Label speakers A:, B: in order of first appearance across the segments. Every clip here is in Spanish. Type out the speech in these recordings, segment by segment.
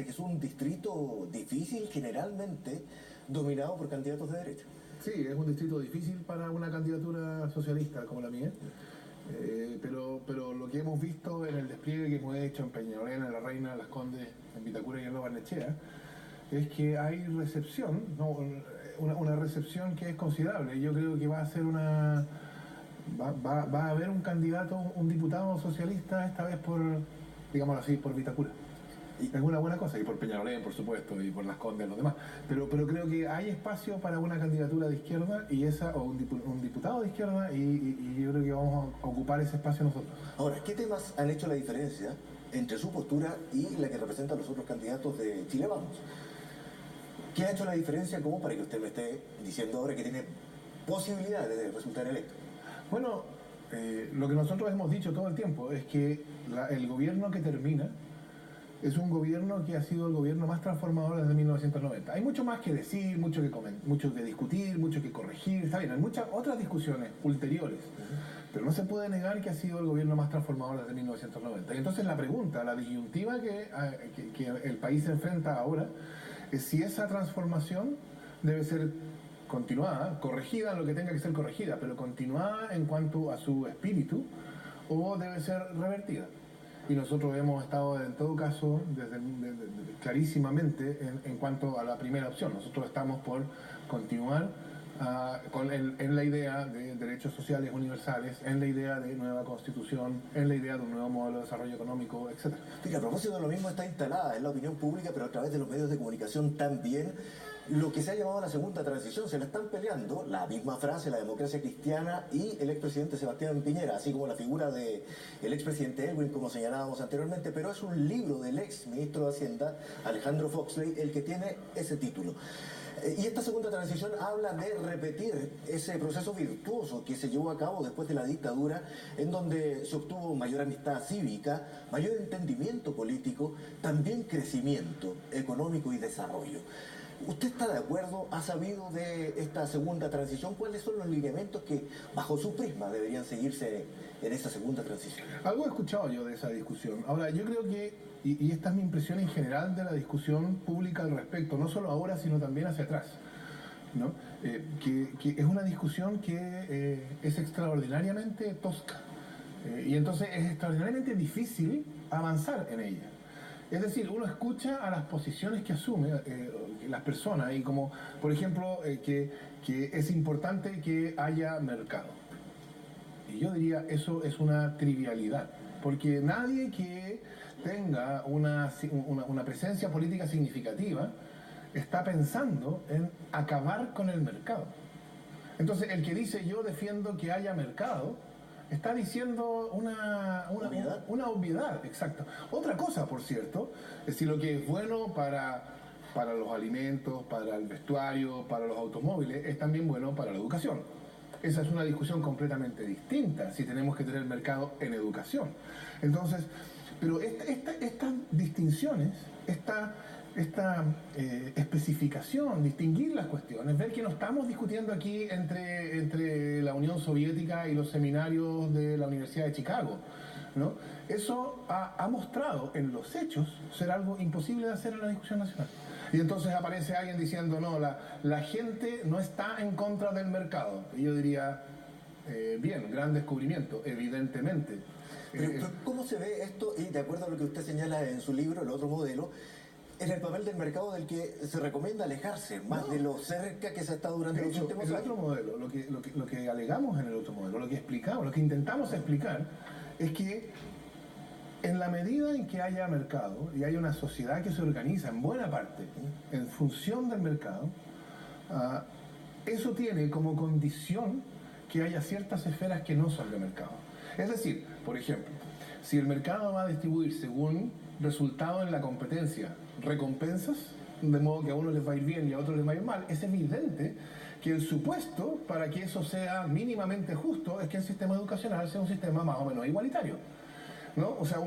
A: reconoce que es un distrito difícil, generalmente dominado por candidatos de derecha.
B: Sí, es un distrito difícil para una candidatura socialista como la mía. Pero lo que hemos visto en el despliegue que hemos hecho en Peñalolén, en La Reina, en Las Condes, en Vitacura y en Lo Barnechea, es que hay recepción, ¿no? Una recepción que es considerable. Yo creo que va a haber un candidato, un diputado socialista, esta vez por, digámoslo así, por Vitacura. Es una buena cosa, y por Peñalolén, por supuesto, y por Las Condes, los demás. Pero creo que hay espacio para una candidatura de izquierda o un diputado de izquierda, y yo creo que vamos a ocupar ese espacio nosotros.
A: Ahora, ¿qué temas han hecho la diferencia entre su postura y la que representan los otros candidatos de Chile Vamos? ¿Qué ha hecho la diferencia como para que usted me esté diciendo ahora que tiene posibilidades de resultar electo?
B: Bueno, lo que nosotros hemos dicho todo el tiempo es que el gobierno que termina es un gobierno que ha sido el gobierno más transformador desde 1990. Hay mucho más que decir, mucho que discutir, mucho que corregir, está bien, hay muchas otras discusiones ulteriores, pero no se puede negar que ha sido el gobierno más transformador desde 1990. Y entonces la pregunta, la disyuntiva que el país se enfrenta ahora, es si esa transformación debe ser continuada, corregida en lo que tenga que ser corregida, pero continuada en cuanto a su espíritu, o debe ser revertida. Y nosotros hemos estado en todo caso clarísimamente en cuanto a la primera opción. Nosotros estamos por continuar en la idea de derechos sociales universales, en la idea de nueva constitución, en la idea de un nuevo modelo de desarrollo económico, etc.
A: Mira, a propósito de lo mismo, está instalada en la opinión pública, pero a través de los medios de comunicación también, lo que se ha llamado la segunda transición. Se la están peleando la misma frase, la democracia cristiana y el expresidente Sebastián Piñera, así como la figura del expresidente Elwin, como señalábamos anteriormente, pero es un libro del ex ministro de Hacienda, Alejandro Foxley, el que tiene ese título. Y esta segunda transición habla de repetir ese proceso virtuoso que se llevó a cabo después de la dictadura, en donde se obtuvo mayor amistad cívica, mayor entendimiento político, también crecimiento económico y desarrollo. ¿Usted está de acuerdo? ¿Ha sabido de esta segunda transición? ¿Cuáles son los lineamientos que, bajo su prisma, deberían seguirse en esa segunda transición?
B: Algo he escuchado yo de esa discusión. Ahora, yo creo que, y esta es mi impresión en general de la discusión pública al respecto, no solo ahora, sino también hacia atrás, ¿no? Que es una discusión que es extraordinariamente tosca. Y entonces es extraordinariamente difícil avanzar en ella. Es decir, uno escucha a las posiciones que asume las personas, y como, por ejemplo, que es importante que haya mercado. Y yo diría, eso es una trivialidad, porque nadie que tenga una presencia política significativa está pensando en acabar con el mercado. Entonces, el que dice yo defiendo que haya mercado, está diciendo una obviedad, exacto. Otra cosa, por cierto, es si lo que es bueno para los alimentos, para el vestuario, para los automóviles, es también bueno para la educación. Esa es una discusión completamente distinta, si tenemos que tener mercado en educación. Entonces, pero estas distinciones, esta especificación, distinguir las cuestiones, ver que no estamos discutiendo aquí entre la Unión Soviética y los seminarios de la Universidad de Chicago, ¿no? Eso ha mostrado en los hechos ser algo imposible de hacer en la discusión nacional. Y entonces aparece alguien diciendo, no, la gente no está en contra del mercado. Y yo diría, bien, gran descubrimiento, evidentemente.
A: Pero ¿cómo se ve esto? Y de acuerdo a lo que usted señala en su libro, el otro modelo, en el papel del mercado del que se recomienda alejarse, más de lo cerca que se ha estado durante los últimos años.
B: El otro modelo, lo que alegamos en el otro modelo, lo que explicamos, lo que intentamos explicar, es que en la medida en que haya mercado y haya una sociedad que se organiza en buena parte en función del mercado, eso tiene como condición que haya ciertas esferas que no son de mercado. Es decir, por ejemplo, si el mercado va a distribuir según resultado en la competencia recompensas, de modo que a unos les va a ir bien y a otros les va a ir mal, es evidente que el supuesto para que eso sea mínimamente justo es que el sistema educacional sea un sistema más o menos igualitario, ¿no? O sea,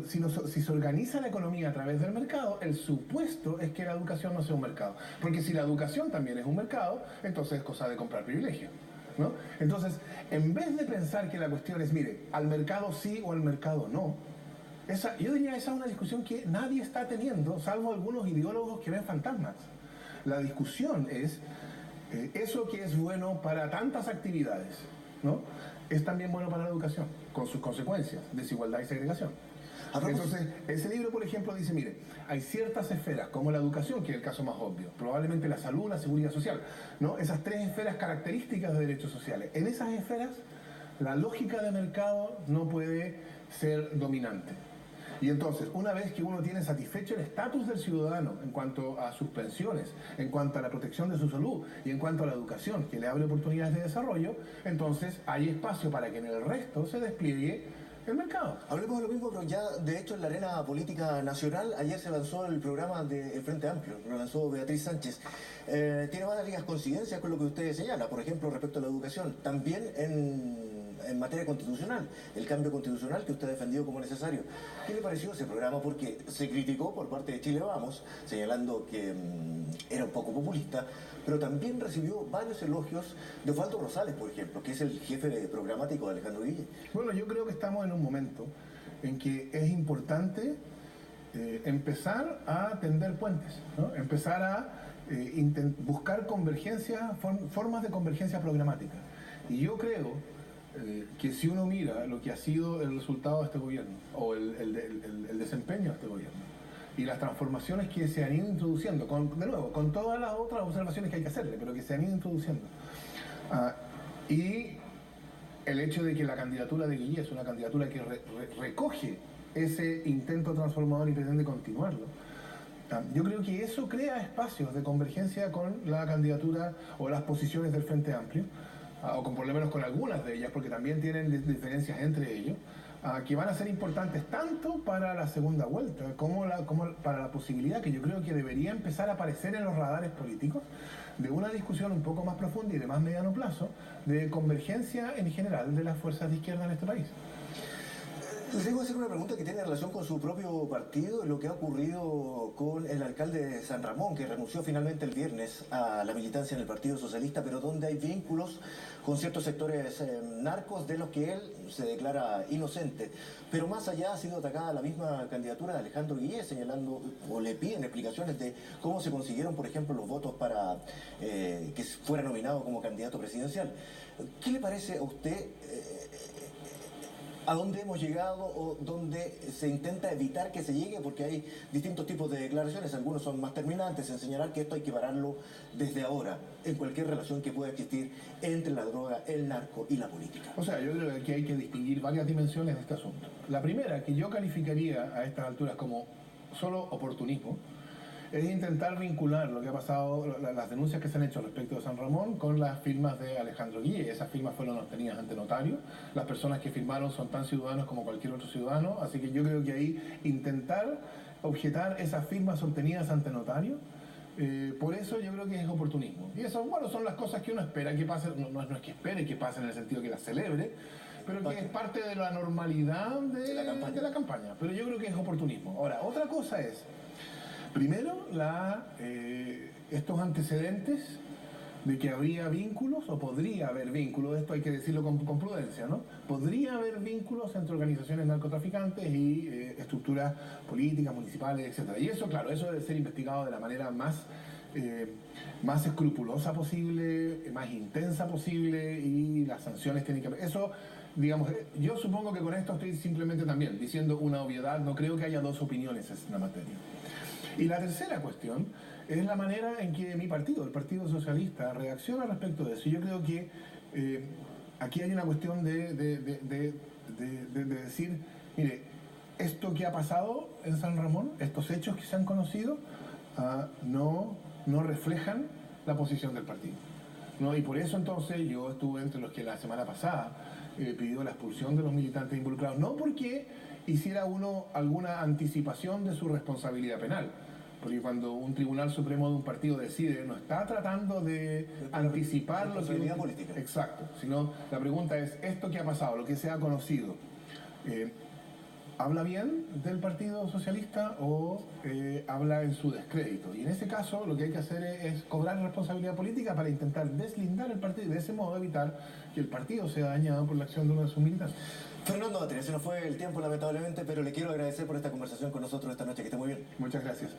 B: si se organiza la economía a través del mercado, el supuesto es que la educación no sea un mercado. Porque si la educación también es un mercado, entonces es cosa de comprar privilegio, ¿no? Entonces, en vez de pensar que la cuestión es, mire, al mercado sí o al mercado no, Yo diría esa es una discusión que nadie está teniendo, salvo algunos ideólogos que ven fantasmas. La discusión es, eso que es bueno para tantas actividades, ¿no? Es también bueno para la educación, con sus consecuencias, desigualdad y segregación. Entonces, ese libro, por ejemplo, dice, mire, hay ciertas esferas, como la educación, que es el caso más obvio, probablemente la salud, la seguridad social, ¿no? Esas tres esferas características de derechos sociales. En esas esferas, la lógica de mercado no puede ser dominante. Y entonces, una vez que uno tiene satisfecho el estatus del ciudadano en cuanto a sus pensiones, en cuanto a la protección de su salud y en cuanto a la educación, que le abre oportunidades de desarrollo, entonces hay espacio para que en el resto se despliegue el mercado.
A: Hablemos de lo mismo, pero ya de hecho en la arena política nacional, ayer se lanzó el programa del Frente Amplio, lo lanzó Beatriz Sánchez. Tiene varias coincidencias con lo que usted señala, por ejemplo, respecto a la educación, también en materia constitucional, el cambio constitucional que usted ha defendido como necesario. ¿Qué le pareció ese programa? Porque se criticó por parte de Chile Vamos, señalando que era un poco populista, pero también recibió varios elogios de Osvaldo Rosales, por ejemplo, que es el jefe programático de Alejandro Guille.
B: Bueno, yo creo que estamos en un momento en que es importante empezar a tender puentes, ¿no? Empezar a buscar convergencia, formas de convergencia programática. Y yo creo que si uno mira lo que ha sido el resultado de este gobierno, o el desempeño de este gobierno, y las transformaciones que se han ido introduciendo, de nuevo, con todas las otras observaciones que hay que hacerle, pero que se han ido introduciendo, y el hecho de que la candidatura de Guille es una candidatura que recoge ese intento transformador y pretende continuarlo, yo creo que eso crea espacios de convergencia con la candidatura o las posiciones del Frente Amplio, o por lo menos con algunas de ellas, porque también tienen diferencias entre ellos, que van a ser importantes tanto para la segunda vuelta como para la posibilidad que yo creo que debería empezar a aparecer en los radares políticos de una discusión un poco más profunda y de más mediano plazo de convergencia en general de las fuerzas de izquierda en este país.
A: Les debo hacer una pregunta que tiene relación con su propio partido y lo que ha ocurrido con el alcalde de San Ramón, que renunció finalmente el viernes a la militancia en el Partido Socialista, pero donde hay vínculos con ciertos sectores narcos de los que él se declara inocente. Pero más allá ha sido atacada la misma candidatura de Alejandro Guille, señalando o le piden explicaciones de cómo se consiguieron, por ejemplo, los votos para que fuera nominado como candidato presidencial. ¿Qué le parece a usted? ¿A dónde hemos llegado o dónde se intenta evitar que se llegue? Porque hay distintos tipos de declaraciones, algunos son más terminantes en señalar que esto hay que pararlo desde ahora, en cualquier relación que pueda existir entre la droga, el narco y la política.
B: O sea, yo creo que hay que distinguir varias dimensiones de este asunto. La primera, que yo calificaría a estas alturas como solo oportunismo, es intentar vincular lo que ha pasado, las denuncias que se han hecho respecto de San Ramón con las firmas de Alejandro Guille. Esas firmas fueron obtenidas ante notario. Las personas que firmaron son tan ciudadanos como cualquier otro ciudadano, así que yo creo que ahí intentar objetar esas firmas obtenidas ante notario, por eso yo creo que es oportunismo. Y eso, bueno, son las cosas que uno espera que pasen, no es que espere que pasen en el sentido que las celebre, pero que es parte de la normalidad de la campaña. Pero yo creo que es oportunismo. Ahora, otra cosa es, primero, estos antecedentes de que habría vínculos, o podría haber vínculos, esto hay que decirlo con prudencia, ¿no? Podría haber vínculos entre organizaciones narcotraficantes y estructuras políticas, municipales, etc. Y eso, claro, eso debe ser investigado de la manera más escrupulosa posible, más intensa posible, y las sanciones tienen que haber. Eso, digamos, yo supongo que con esto estoy simplemente también diciendo una obviedad, no creo que haya dos opiniones en la materia. Y la tercera cuestión es la manera en que mi partido, el Partido Socialista, reacciona respecto de eso. Yo creo que aquí hay una cuestión de decir, mire, esto que ha pasado en San Ramón, estos hechos que se han conocido, no reflejan la posición del partido, ¿no? Y por eso entonces yo estuve entre los que la semana pasada pidió la expulsión de los militantes involucrados, no porque hiciera uno alguna anticipación de su responsabilidad penal, porque cuando un Tribunal Supremo de un partido decide, no está tratando de anticipar lo que...
A: política.
B: Exacto, sino la pregunta es, esto que ha pasado, lo que se ha conocido, habla bien del Partido Socialista o habla en su descrédito. Y en ese caso lo que hay que hacer es cobrar responsabilidad política para intentar deslindar el partido y de ese modo evitar que el partido sea dañado por la acción de uno de sus militantes.
A: Fernando Atria, se nos fue el tiempo lamentablemente, pero le quiero agradecer por esta conversación con nosotros esta noche, que esté muy bien.
B: Muchas gracias.